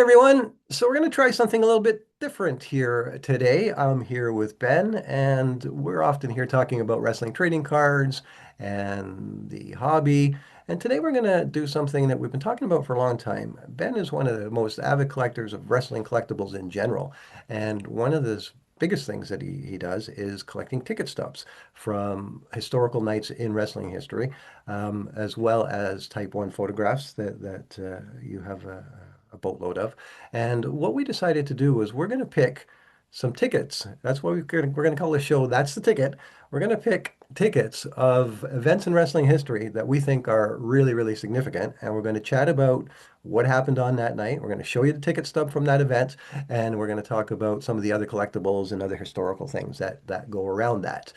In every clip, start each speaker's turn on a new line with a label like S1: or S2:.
S1: everyone. So we're going to try something a little bit different here today. I'm here with Ben, and we're often here talking about wrestling trading cards and the hobby. And today we're going to do something that we've been talking about for a long time. Ben is one of the most avid collectors of wrestling collectibles in general. And one of the biggest things that he does is collecting ticket stubs from historical nights in wrestling history, as well as Type 1 photographs that you have a boatload of. And what we decided to do is we're going to pick some tickets. That's what we're going to call the show. That's the ticket. We're going to pick tickets of events in wrestling history that we think are really, really significant. And we're going to chat about what happened on that night. We're going to show you the ticket stub from that event. And we're going to talk about some of the other collectibles and other historical things that go around that.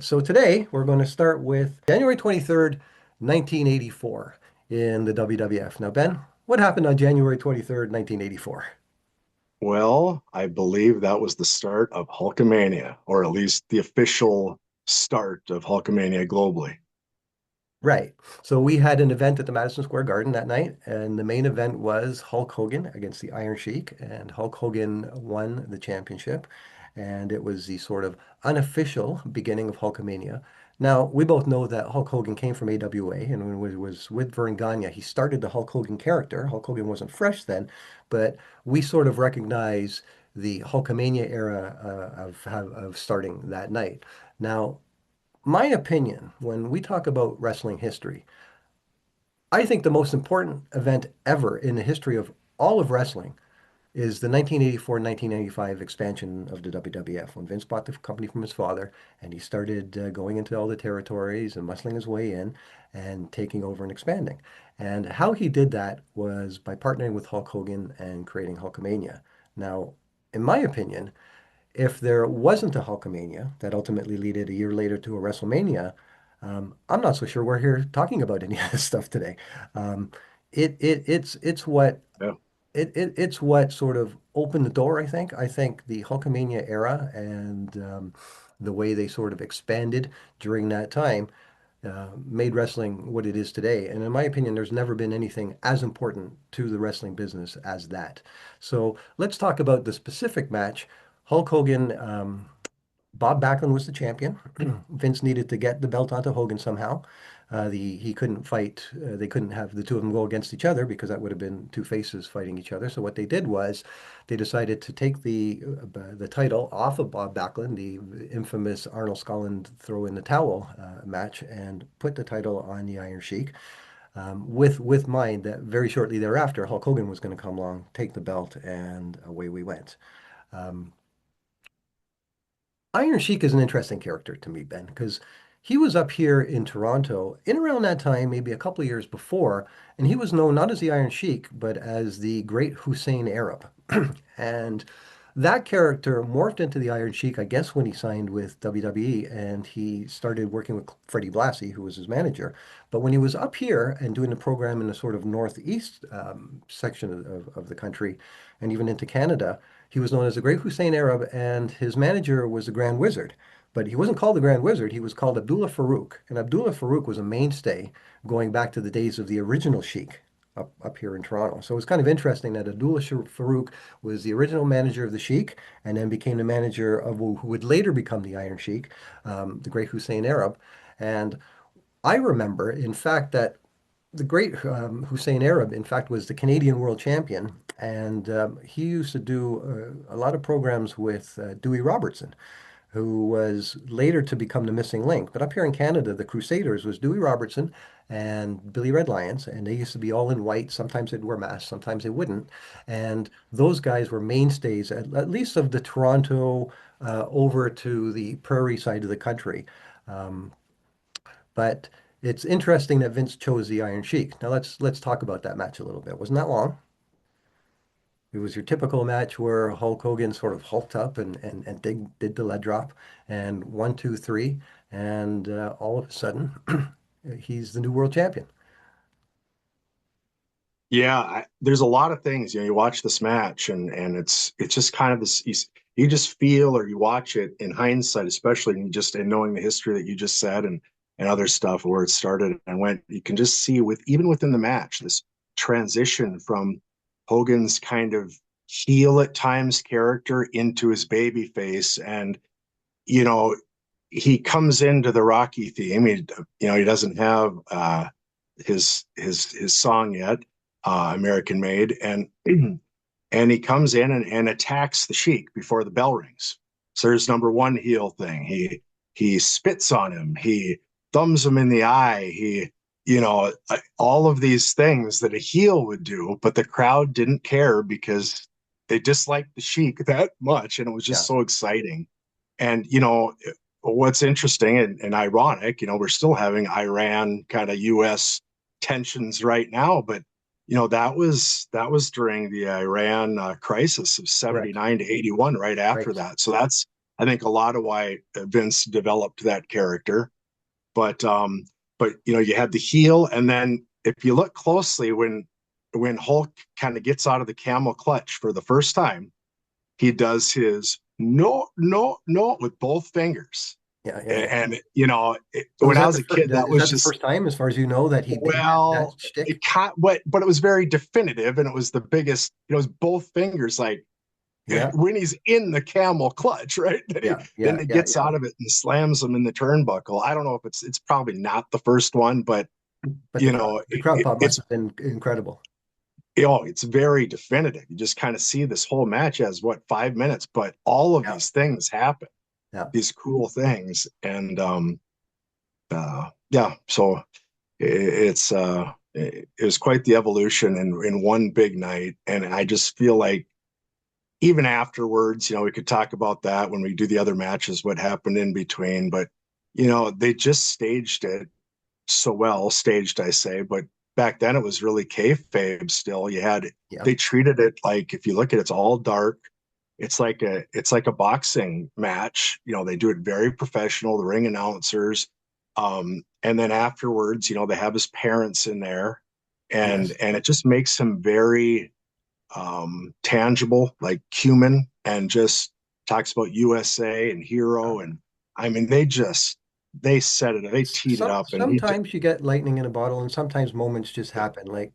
S1: So today we're going to start with January 23rd, 1984 in the WWF. Now, Ben, what happened on January 23rd, 1984?
S2: Well, I believe that was the start of Hulkamania, or at least the official start of Hulkamania globally.
S1: Right. So we had an event at the Madison Square Garden that night, and the main event was Hulk Hogan against the Iron Sheik, and Hulk Hogan won the championship, and it was the sort of unofficial beginning of Hulkamania. Now, we both know that Hulk Hogan came from AWA, and when he was with Vern Gagne, he started the Hulk Hogan character. Hulk Hogan wasn't fresh then, but we sort of recognize the Hulkamania era of starting that night. Now, my opinion, when we talk about wrestling history, I think the most important event ever in the history of all of wrestling is the 1984-1995 expansion of the WWF when Vince bought the company from his father and he started going into all the territories and muscling his way in and taking over and expanding. And how he did that was by partnering with Hulk Hogan and creating Hulkamania. Now, in my opinion, if there wasn't a Hulkamania that ultimately led a year later to a WrestleMania, I'm not so sure we're here talking about any of this stuff today. Um, it's what
S2: Yeah.
S1: it's what sort of opened the door, I think. I think the Hulkamania era and the way they sort of expanded during that time made wrestling what it is today. And in my opinion, there's never been anything as important to the wrestling business as that. So let's talk about the specific match. Hulk Hogan, Bob Backlund was the champion. Vince needed to get the belt onto Hogan somehow. He couldn't fight. They couldn't have the two of them go against each other because that would have been two faces fighting each other. So what they did was they decided to take the title off of Bob Backlund, the infamous Arnold Scotland throw in the towel match, and put the title on the Iron Sheik. With mind that very shortly thereafter, Hulk Hogan was going to come along, take the belt, and away we went. Um, Iron Sheik is an interesting character to me, Ben, because he was up here in Toronto in around that time, maybe a couple of years before, and he was known not as the Iron Sheik, but as the Great Hussein Arab. And that character morphed into the Iron Sheik, I guess, when he signed with WWE and he started working with Freddie Blassie, who was his manager. But when he was up here and doing the program in the sort of northeast section of the country and even into Canada, he was known as the Great Hussein Arab, and his manager was the Grand Wizard. But he wasn't called the Grand Wizard, he was called Abdullah Farouk. And Abdullah Farouk was a mainstay going back to the days of the original Sheik up here in Toronto. So it's kind of interesting that Abdullah Farouk was the original manager of the Sheik and then became the manager of who would later become the Iron Sheik, the Great Hussein Arab. And I remember, in fact, that the great Hussein Arab, in fact, was the Canadian world champion, and he used to do a lot of programs with Dewey Robertson, who was later to become the missing link. But up here in Canada, the Crusaders was Dewey Robertson and Billy Red Lions, and they used to be all in white. Sometimes they'd wear masks, sometimes they wouldn't. And those guys were mainstays, at least of the Toronto over to the prairie side of the country. Um, but it's interesting that Vince chose the Iron Sheik. Now let's talk about that match a little bit. It wasn't that long. It was your typical match where Hulk Hogan sort of hulked up and did the lead drop and one, two, three, and all of a sudden he's the new world champion.
S2: Yeah, there's a lot of things. You watch this match and it's just kind of this you just feel or you watch it in hindsight, especially and knowing the history that you just said and other stuff where it started and went, you can just see with even within the match, this transition from Hogan's kind of heel at times character into his baby face. And, you know, he comes into the Rocky theme. He doesn't have his song yet, American Made, and and he comes in and attacks the Sheik before the bell rings. So there's number one heel thing. He spits on him. He thumbs him in the eye. All of these things that a heel would do, but the crowd didn't care because they disliked the Sheik that much, and it was just
S1: Yeah,
S2: so exciting. And what's interesting and ironic, we're still having Iran kind of U.S. tensions right now, but that was during the Iran crisis of
S1: correct.
S2: '79 to '81, right after
S1: Right.
S2: that. So that's, I think, a lot of why Vince developed that character. But you had the heel, and then if you look closely, when Hulk kind of gets out of the camel clutch for the first time, he does his no, no, no with both fingers.
S1: Yeah, yeah, yeah.
S2: And
S1: So
S2: when I was a kid, that
S1: is
S2: was
S1: that the
S2: just,
S1: first time, as far as you know, that he did that
S2: well,
S1: shtick?
S2: but it was very definitive, and it was the biggest. It was both fingers, like
S1: Yeah,
S2: when he's in the camel clutch, right?
S1: yeah,
S2: Then
S1: yeah,
S2: he
S1: yeah,
S2: gets
S1: yeah.
S2: out of it and slams him in the turnbuckle. I don't know if it's probably not the first one, but
S1: But the crowd pop must
S2: it's
S1: have been incredible.
S2: it's very definitive. You just kind of see this whole match as what, 5 minutes, but all of
S1: Yeah,
S2: these things happen,
S1: yeah,
S2: these cool things, and yeah. So it was quite the evolution in one big night, and I just feel like even afterwards, we could talk about that when we do the other matches, what happened in between, but they just staged it so well, staged, I say, but back then it was really kayfabe still.
S1: yeah.
S2: They treated it like, if you look at it, it's all dark. It's like a boxing match. They do it very professional, the ring announcers. And then afterwards, they have his parents in there, and
S1: Yes.
S2: and it just makes him very tangible, like human, and just talks about USA and hero. And I mean, they set it, they teed it up, and
S1: Sometimes you get lightning in a bottle, and sometimes moments just happen. Like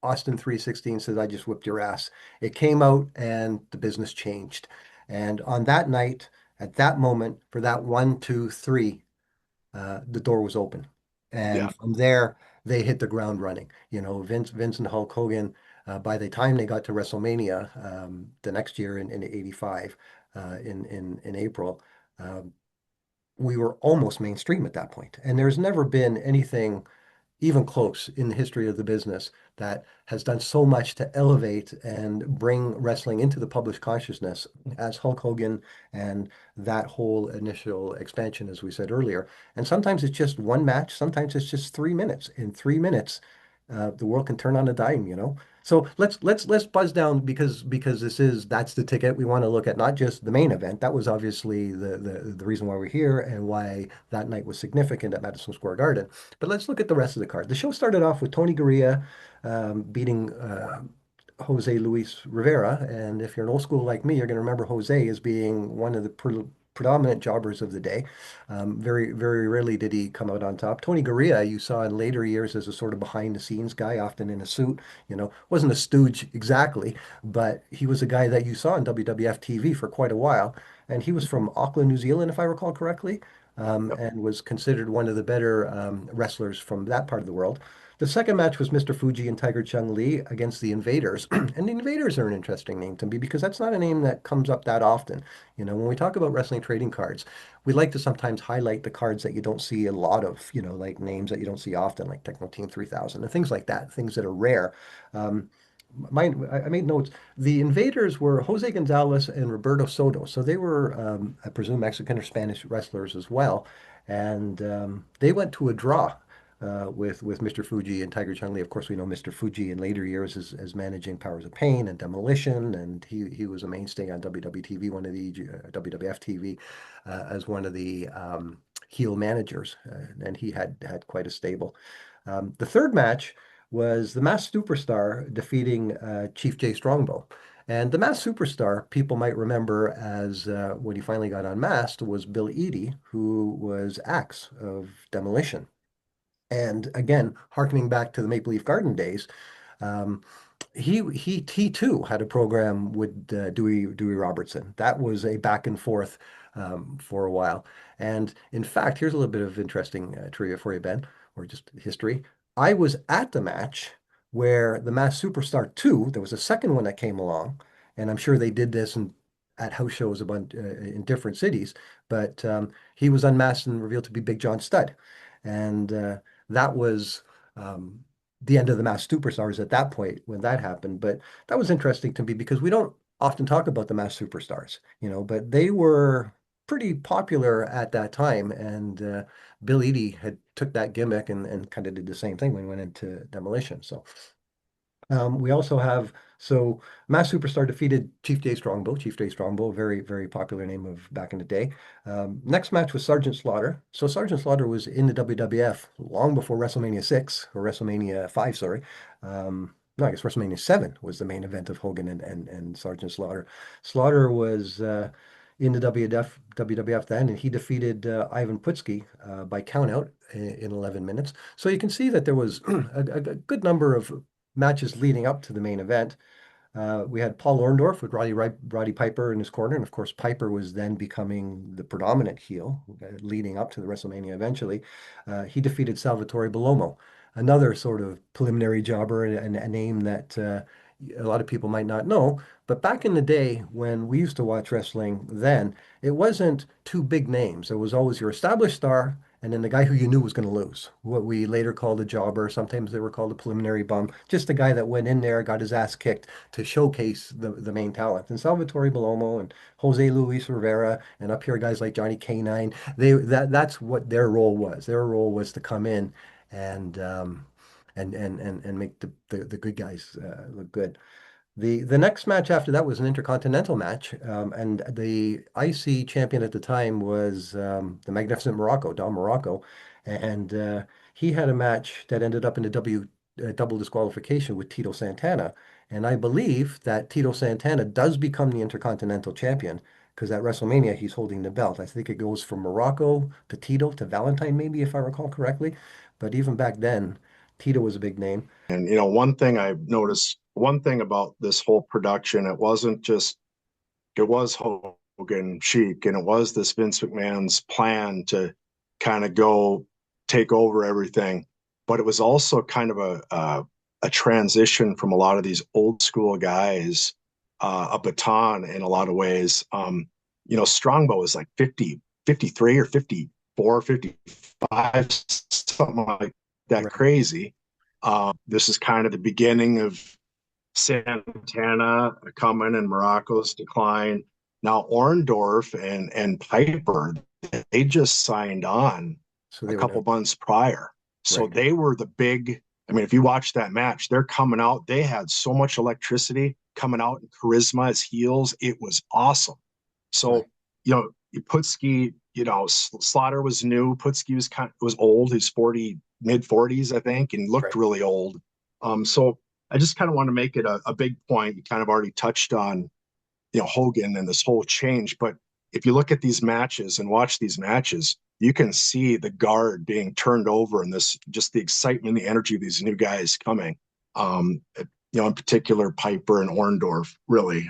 S1: Austin 316 says, I just whipped your ass. It came out and the business changed. And on that night, at that moment, for that one, two, three, the door was open.
S2: yeah,
S1: And from there, they hit the ground running. Vince and Hulk Hogan, by the time they got to WrestleMania the next year in '85, in April, um, we were almost mainstream at that point. And there's never been anything even close in the history of the business that has done so much to elevate and bring wrestling into the public consciousness as Hulk Hogan and that whole initial expansion, as we said earlier. And sometimes it's just one match, sometimes it's just 3 minutes. In 3 minutes, the world can turn on a dime. So let's buzz down because that's the ticket we want to look at, not just the main event. That was obviously the reason why we're here and why that night was significant at Madison Square Garden. But let's look at the rest of the card. The show started off with Tony Gurria beating Jose Luis Rivera. And if you're an old school like me, you're going to remember Jose as being one of the predominant jobbers of the day. Very, very rarely did he come out on top. Tony Gurria, you saw in later years as a sort of behind the scenes guy, often in a suit, wasn't a stooge exactly, but he was a guy that you saw on WWF TV for quite a while. And he was from Auckland, New Zealand, if I recall correctly,
S2: yep,
S1: and was considered one of the better wrestlers from that part of the world. The second match was Mr. Fuji and Tiger Chung Lee against the Invaders. And the Invaders are an interesting name to me because that's not a name that comes up that often. When we talk about wrestling trading cards, we like to sometimes highlight the cards that you don't see a lot of, like names that you don't see often, like Techno Team 3000 and things like that, things that are rare. Um, I made notes. The invaders were Jose Gonzalez and Roberto Soto. So they were, I presume, Mexican or Spanish wrestlers as well. And they went to a draw with Mr. Fuji and Tiger Chung Lee. Of course, we know Mr. Fuji in later years as managing Powers of Pain and Demolition, and he was a mainstay on WWTV, one of the WWF TV, as one of the heel managers, and he had quite a stable. The third match was the Masked Superstar defeating Chief Jay Strongbow. And the Masked Superstar, people might remember as when he finally got unmasked, was Bill Eadie, who was Axe of Demolition. And again, harkening back to the Maple Leaf Garden days, um, he too had a program with Dewey Robertson. That was a back and forth for a while. And in fact, here's a little bit of interesting trivia for you, Ben, or just history. I was at the match where the Masked Superstar 2, there was a second one that came along, and I'm sure they did this at house shows a bunch in different cities, but he was unmasked and revealed to be Big John Studd. And that was um, the end of the Masked Superstars at that point when that happened. But that was interesting to me because we don't often talk about the Masked Superstars, but they were pretty popular at that time. And Bill Eadie had took that gimmick and kind of did the same thing when he went into Demolition. So we also have Mass Superstar defeated Chief Jay Strongbow. Chief Jay Strongbow, very, very popular name of back in the day. Next match was Sergeant Slaughter. So Sergeant Slaughter was in the WWF long before WrestleMania 6 or WrestleMania 5, sorry. No, I guess WrestleMania 7 was the main event of Hogan and Sergeant Slaughter. Slaughter was in the WWF then, and he defeated Ivan Putski by countout in 11 minutes. So you can see that there was a good number of matches leading up to the main event. We had Paul Orndorff with Roddy Piper in his corner, and of course Piper was then becoming the predominant heel, leading up to the WrestleMania eventually. He defeated Salvatore Bellomo, another sort of preliminary jobber and a name that a lot of people might not know. But back in the day when we used to watch wrestling then, it wasn't two big names. It was always your established star and then the guy who you knew was going to lose, what we later called a jobber. Sometimes they were called a preliminary bum, just the guy that went in there, got his ass kicked to showcase the main talent. And Salvatore Bellomo and Jose Luis Rivera, and up here guys like Johnny Canine, that's what their role was. Their role was to come in and make the good guys look good. The next match after that was an intercontinental match, and the IC champion at the time was the Magnificent Morocco, Don Morocco, and he had a match that ended up in a double disqualification with Tito Santana, and I believe that Tito Santana does become the Intercontinental Champion because at WrestleMania he's holding the belt. I think it goes from Morocco to Tito to Valentine, maybe if I recall correctly, but even back then, Tito was a big name.
S2: And one thing I've noticed, one thing about this whole production, it wasn't just it was Hogan Sheik, and it was this Vince McMahon's plan to kind of go take over everything. But it was also kind of a transition from a lot of these old school guys, a baton in a lot of ways. Strongbow was like 50, 53 or 54, 55, something like that
S1: Right.
S2: crazy. This is kind of the beginning of Santana coming and Morocco's decline. Now Orndorff and Piper, they just signed on
S1: So
S2: a
S1: they were
S2: couple
S1: done.
S2: months prior. So
S1: Right.
S2: they were the big, I mean, if you watch that match, they're coming out. They had so much electricity coming out and charisma as heels. It was awesome.
S1: Right.
S2: So, Putski, Slaughter was new. Putski was old. He's 40, mid 40s, I think, and looked
S1: Right.
S2: really old. So I just kind of want to make it a big point. You kind of already touched on, Hogan and this whole change. But if you look at these matches and watch these matches, you can see the guard being turned over and this just the excitement, the energy of these new guys coming. In particular, Piper and Orndorff, really.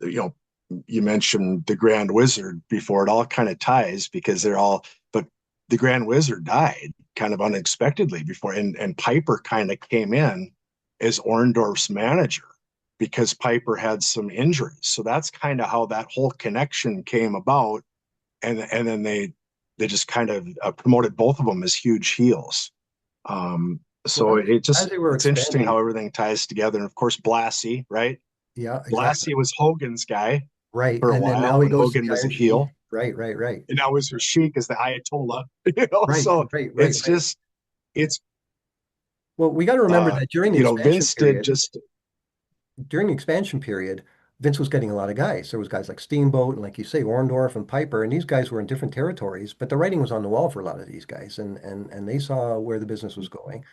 S2: You know, you mentioned the Grand Wizard before. It all kind of ties because but the Grand Wizard died kind of unexpectedly before, and Piper kind of came in as Orndorff's manager because Piper had some injuries. So that's kind of how that whole connection came about. And then they just kind of promoted both of them as huge heels.
S1: Well,
S2: So
S1: as they were
S2: it's interesting
S1: expanding,
S2: how everything ties together. And of course, Blassie, right?
S1: yeah, exactly.
S2: Blassie was Hogan's guy
S1: Right.
S2: for a
S1: And then now
S2: while
S1: he
S2: when
S1: goes to
S2: Hogan
S1: the
S2: was a
S1: Iron Sheik.
S2: heel,
S1: Right, right, right.
S2: and now his Sheik is the Ayatollah.
S1: Right,
S2: So
S1: right, right,
S2: it's
S1: right.
S2: just it's
S1: Well, we got to remember that
S2: Vince did just
S1: during the expansion period, Vince was getting a lot of guys. There was guys like Steamboat and like you say, Orndorff and Piper, and these guys were in different territories, but the writing was on the wall for a lot of these guys, and they saw where the business was going.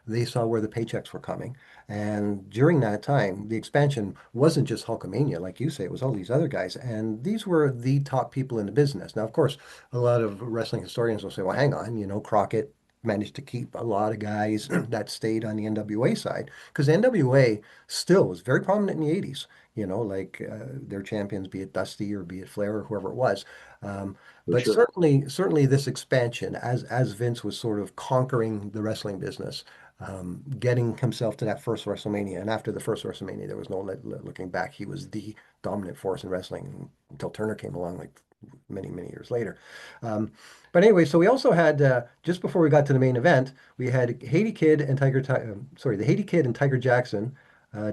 S1: They saw where the paychecks were coming. And during that time, the expansion wasn't just Hulkamania, like you say, it was all these other guys. And these were the top people in the business. Now, of course, a lot of wrestling historians will say, well, hang on, Crockett. managed to keep a lot of guys that stayed on the NWA side because NWA still was very prominent in the 80s, like their champions, be it Dusty or be it Flair or whoever it was. Um,
S2: for
S1: but
S2: sure.
S1: certainly this expansion as Vince was sort of conquering the wrestling business, getting himself to that first WrestleMania. And after the first WrestleMania, there was no looking back. He was the dominant force in wrestling until Turner came along like many, many years later. Um, but anyway, so we also had just before we got to the main event, we had Haiti Kid and the Haiti Kid and Tiger Jackson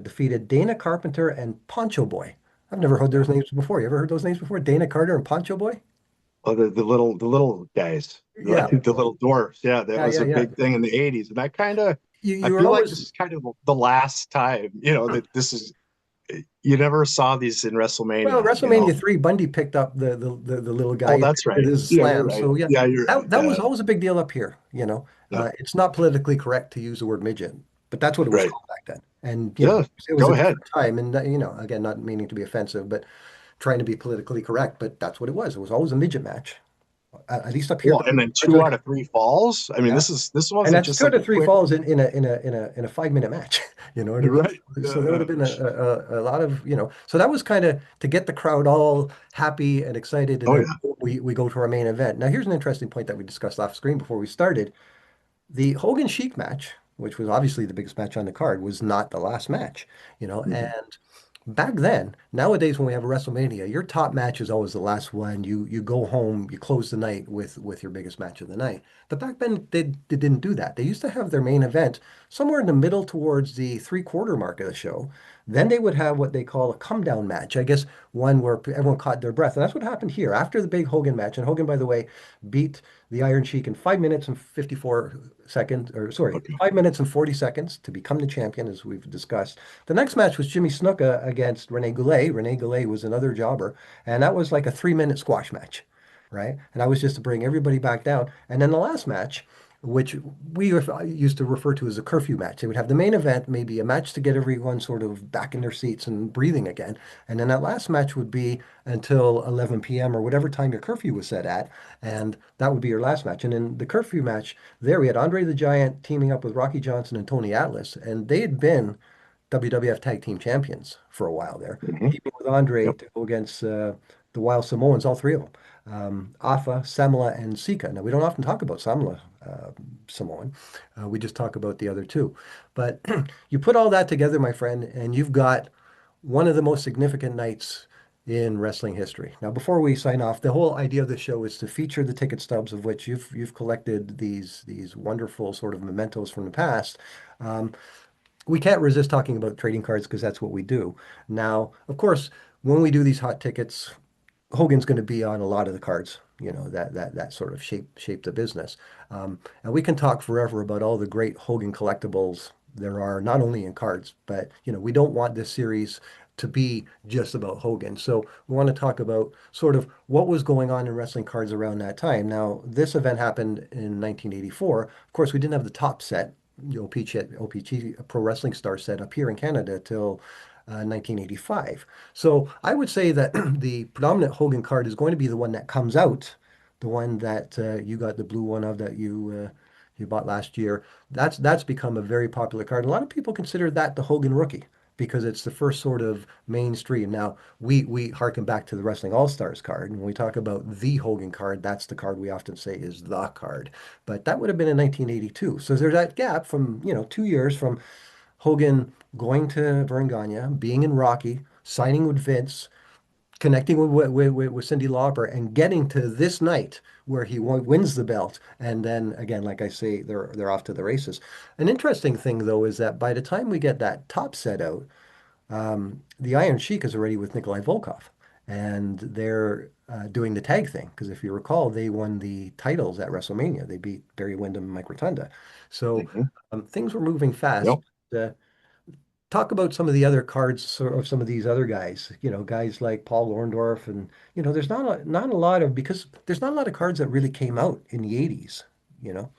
S1: defeated Dana Carpenter and Poncho Boy. I've never heard those names before. You ever heard those names before? Dana Carter and Poncho Boy?
S2: Oh, the little guys,
S1: Yeah,
S2: the little dwarfs. Yeah, that
S1: yeah,
S2: was
S1: yeah,
S2: a
S1: yeah.
S2: big thing in the 80s. And I
S1: You were
S2: feel like
S1: always
S2: this is kind of the last time, that this is, you never saw these in
S1: well,
S2: WrestleMania.
S1: WrestleMania 3, Bundy picked up the little
S2: Oh,
S1: guy
S2: that's
S1: with
S2: right.
S1: his
S2: Yeah, you're
S1: slam.
S2: right.
S1: So yeah,
S2: Yeah, you're right.
S1: that was
S2: Yeah.
S1: always a big deal up here.
S2: Yeah.
S1: It's not politically correct to use the word midget, but that's what it was
S2: Right.
S1: called back then. And
S2: Yeah.
S1: it was
S2: Go
S1: a
S2: ahead.
S1: different time. And again, not meaning to be offensive, but trying to be politically correct. But that's what it was. It was always a midget match, at least up here.
S2: Well, and then two out of three falls. I mean,
S1: Yeah.
S2: this
S1: And
S2: wasn't
S1: that's
S2: just
S1: two out
S2: like a
S1: of three
S2: quick.
S1: falls in a 5-minute match. You know what I
S2: You're
S1: mean?
S2: right.
S1: So there would have been a lot of. So that was kind of to get the crowd all happy and excited, and
S2: Oh
S1: then
S2: yeah.
S1: we go to our main event. Now here's an interesting point that we discussed off screen before we started. The Hogan Sheik match, which was obviously the biggest match on the card, was not the last match.
S2: Mhm.
S1: And back then, nowadays when we have a WrestleMania, your top match is always the last one. You go home, you close the night with your biggest match of the night. But back then they didn't do that. They used to have their main event somewhere in the middle towards the three-quarter mark of the show. Then they would have what they call a come down match. I guess one where everyone caught their breath. And that's what happened here after the big Hogan match. And Hogan, by the way, beat the Iron Sheik in 5 minutes and 54 seconds, or sorry,
S2: Okay.
S1: 5 minutes and 40 seconds to become the champion, as we've discussed. The next match was Jimmy Snuka against Rene Goulet. Rene Goulet was another jobber, and that was like a 3-minute squash match, right? And that was just to bring everybody back down. And then the last match, which we used to refer to as a curfew match. They would have the main event, maybe a match to get everyone sort of back in their seats and breathing again. And then that last match would be until 11 p.m. or whatever time your curfew was set at. And that would be your last match. And in the curfew match, there we had Andre the Giant teaming up with Rocky Johnson and Tony Atlas. And they had been WWF Tag Team Champions for a while there,
S2: Hmm.
S1: teaming with Andre
S2: Yep.
S1: to go against the Wild Samoans, all three of them, Afa, Samla, and Sika. Now, we don't often talk about Samla Samoan. We just talk about the other two. But you put all that together, my friend, and you've got one of the most significant nights in wrestling history. Now, before we sign off, the whole idea of the show is to feature the ticket stubs of which you've collected these wonderful sort of mementos from the past. Um, we can't resist talking about trading cards because that's what we do. Now, of course, when we do these hot tickets, Hogan's going to be on a lot of the cards, that sort of shape the business. And we can talk forever about all the great Hogan collectibles there are, not only in cards, but we don't want this series to be just about Hogan. So we want to talk about sort of what was going on in wrestling cards around that time. Now, this event happened in 1984. Of course, we didn't have the top set, the OPG Pro Wrestling Star set up here in Canada till 1985. So I would say that the predominant Hogan card is going to be the one that comes out, the one that you got the blue one of that you bought last year. That's become a very popular card. A lot of people consider that the Hogan rookie because it's the first sort of mainstream. Now we harken back to the Wrestling All Stars card, and when we talk about the Hogan card, that's the card we often say is the card. But that would have been in 1982. So there's that gap from 2 years from Hogan going to Verne, being in Rocky, signing with Vince, connecting with Cyndi Lauper, and getting to this night where he wins the belt. And then again, like I say, they're off to the races. An interesting thing though is that by the time we get that top set out, the Iron Sheik is already with Nikolai Volkov, and they're doing the tag thing because if you recall, they won the titles at WrestleMania. They beat Barry Windham and Mike Rotunda. So
S2: Hmm.
S1: things were moving fast.
S2: Yep.
S1: Uh, Talk about some of the other cards of some of these other guys, guys like Paul Orndorff, and there's not a lot of because there's not a lot of cards that really came out in the 80s, you know.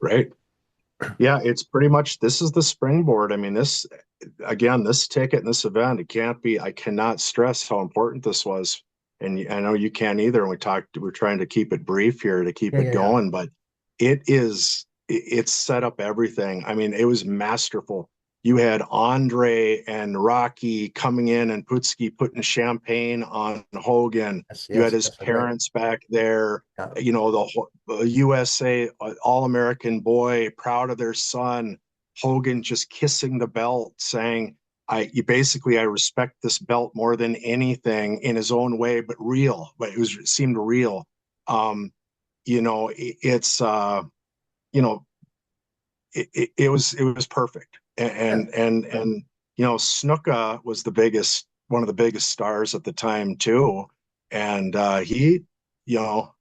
S2: Right. Yeah, it's pretty much this is the springboard. I mean, this again, this ticket and this event, it can't be, I cannot stress how important this was. And I know you can't either. And we're trying to keep it brief here to keep
S1: Yeah,
S2: it
S1: yeah, yeah.
S2: going, but it is it set up everything. I mean, it was masterful. You had Andre and Rocky coming in and Putski putting champagne on Hogan.
S1: Yes,
S2: You had
S1: yes,
S2: his
S1: yes, that's right.
S2: parents back there.
S1: Yeah,
S2: You know, the USA All-American boy, proud of their son. Hogan just kissing the belt, saying, I respect this belt more than anything in his own way, but real. But it seemed real. Um, it's you know it was perfect.
S1: yeah,
S2: And Snuka was the biggest one of the biggest stars at the time too. And he you know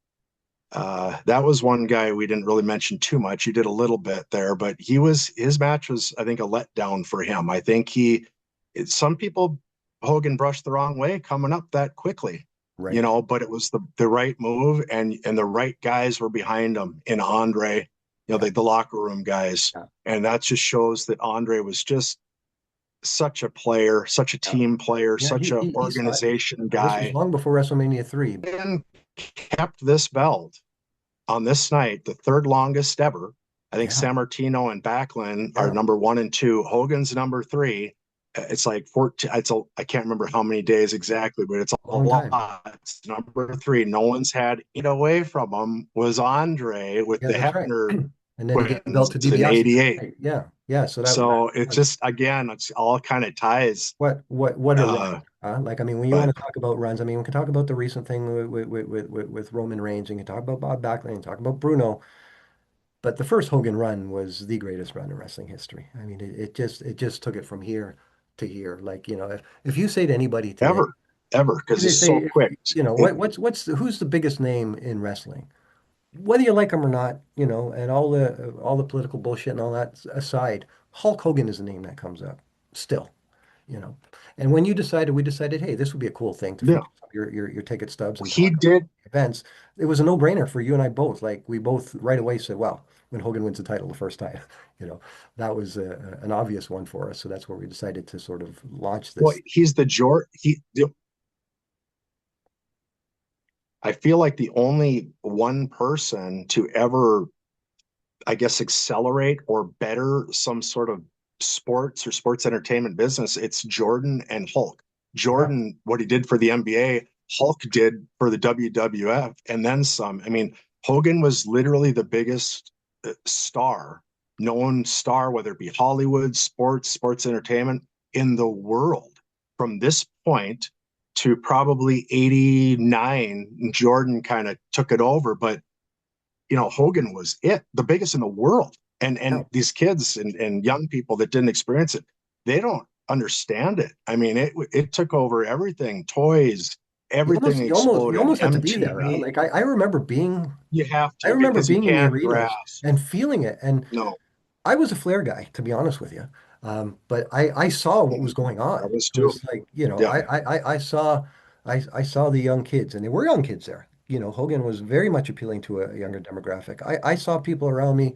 S2: that was one guy we didn't really mention too much. He did a little bit there, but his match was, I think, a letdown for him. I think some people, Hogan brushed the wrong way coming up that quickly,
S1: right.
S2: but it was the right move, and the right guys were behind him in Andre,
S1: Yeah,
S2: the locker room guys.
S1: yeah,
S2: And that just shows that Andre was just such a player, such a
S1: yeah.
S2: team player,
S1: Yeah,
S2: such a
S1: he saw it.
S2: organization
S1: This was
S2: guy,
S1: long before WrestleMania 3.
S2: and kept this belt on this night, the third longest ever. I think
S1: Yeah,
S2: Sammartino and Backlund are
S1: yeah,
S2: number one and two. Hogan's number three. It's like 14. I can't remember how many days exactly, but it's a
S1: long time.
S2: lot. It's number three. No one's had it away from him was Andre with
S1: Yeah,
S2: the
S1: that's right.
S2: Hefner
S1: And then he gave the belt
S2: twins
S1: to
S2: in
S1: DiBiase.
S2: '88.
S1: Right. Yeah, yeah. So that
S2: So it
S1: was
S2: just, again, it's all kind of ties.
S1: what a run.
S2: Uh,
S1: Like, I mean, when you want
S2: but
S1: to talk about runs, I mean, we can talk about the recent thing with Roman Reigns, and you can talk about Bob Backlund, and talk about Bruno, but the first Hogan run was the greatest run in wrestling history. I mean, it just took it from here to here. Like, if you say to anybody today,
S2: ever, ever, because
S1: they
S2: it's
S1: say,
S2: so quick.
S1: who's the biggest name in wrestling? Whether you like him or not, and all the political bullshit and all that aside, Hulk Hogan is the name that comes up still, you know. And when we decided, hey, this would be a cool thing to
S2: Yeah,
S1: feature some of your ticket stubs and
S2: he
S1: talk about
S2: did.
S1: events. It was a no-brainer for you and I both. Like we both right away said, well, when Hogan wins the title the first time, you know, that was an obvious one for us. So that's where we decided to sort of launch
S2: Well,
S1: this.
S2: he's the George. I feel like the only one person to ever, I guess, accelerate or better some sort of sports or sports entertainment business. It's Jordan and Hulk.
S1: Yeah,
S2: Jordan, what he did for the NBA, Hulk did for the WWF, and then some. I mean, Hogan was literally the biggest star, known star, whether it be Hollywood, sports entertainment in the world. From this point to probably 89, Jordan kind of took it over, but Hogan was the biggest in the world. And
S1: yeah.
S2: these kids and young people that didn't experience it, they don't understand it. I mean, it took over everything, toys,
S1: You
S2: everything
S1: almost, you almost, you
S2: exploded.
S1: almost had to be there, huh?
S2: MTV,
S1: Like I remember being,
S2: you have
S1: I
S2: to
S1: remember
S2: because you
S1: being in the
S2: can't
S1: arenas
S2: grasp.
S1: and feeling it. And
S2: No,
S1: I was a Flair guy, to be honest with you. But I saw what was going
S2: I
S1: on.
S2: was
S1: It
S2: too.
S1: was like,
S2: Yeah,
S1: I saw the young kids, and they were young kids there. Hogan was very much appealing to a younger demographic. I saw people around me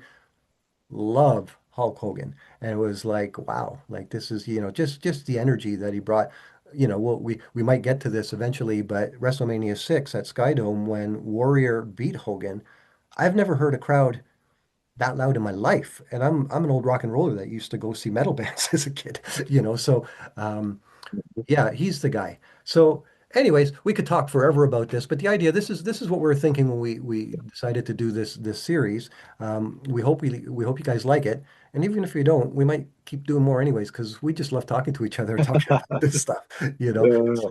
S1: love Hulk Hogan, and it was like, wow, like this is, just the energy that he brought. We might get to this eventually, but WrestleMania 6 at Skydome when Warrior beat Hogan, I've never heard a crowd that loud in my life. And I'm an old rock and roller that used to go see metal bands as a kid, So um, yeah, he's the guy. So, anyways, we could talk forever about this, but the idea this is what we were thinking when we decided to do this series. We hope you guys like it, and even if you don't, we might keep doing more anyways because we just love talking to each other and talking about this stuff,
S2: yeah.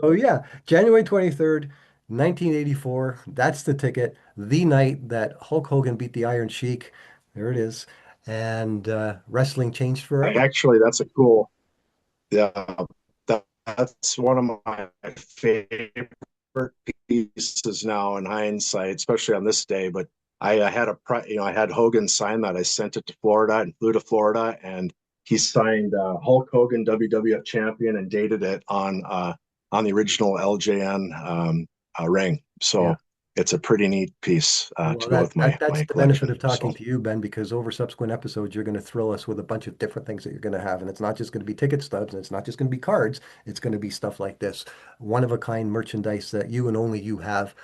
S1: So yeah, January 23rd, 1984. That's the ticket. The night that Hulk Hogan beat the Iron Sheik. There it is, and wrestling changed forever.
S2: Actually, that's a cool. Yeah, that's one of my favorite pieces now in hindsight, especially on this day. But I had I had Hogan sign that. I sent it to Florida and flew to Florida, and he signed Hulk Hogan WWF champion and dated it on the original LJN ring.
S1: Yeah.
S2: So it's a pretty neat piece
S1: Well,
S2: to go with
S1: that's
S2: my
S1: the benefit
S2: collection.
S1: of talking
S2: So
S1: to you, Ben, because over subsequent episodes, you're going to thrill us with a bunch of different things that you're going to have. And it's not just going to be ticket stubs, and it's not just going to be cards. It's going to be stuff like this, one of a kind merchandise that you and only you have.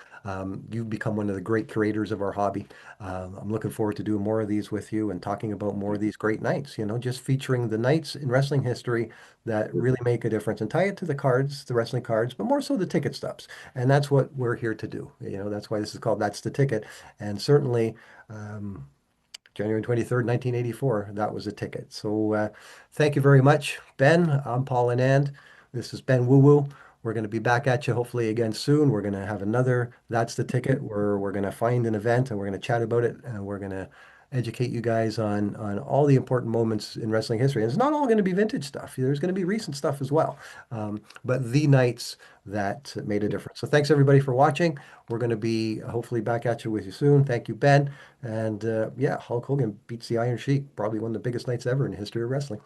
S1: You've become one of the great curators of our hobby. I'm looking forward to doing more of these with you and talking about more of these great nights, just featuring the nights in wrestling history that really make a difference and tie it to the cards, the wrestling cards, but more so the ticket stubs. And that's what we're here to do. That's why this is called That's the Ticket. And certainly, um, January 23rd, 1984, that was a ticket. So thank you very much, Ben. I'm Paul Anand. This is Ben Woooo. We're going to be back at you hopefully again soon. We're going to have another That's the Ticket where we're going to find an event and we're going to chat about it and we're going to educate you guys on all the important moments in wrestling history. And it's not all going to be vintage stuff. There's going to be recent stuff as well. But the nights that made a difference. So thanks everybody for watching. We're going to be hopefully back at you with you soon. Thank you, Ben. And yeah, Hulk Hogan beats the Iron Sheik, probably one of the biggest nights ever in the history of wrestling.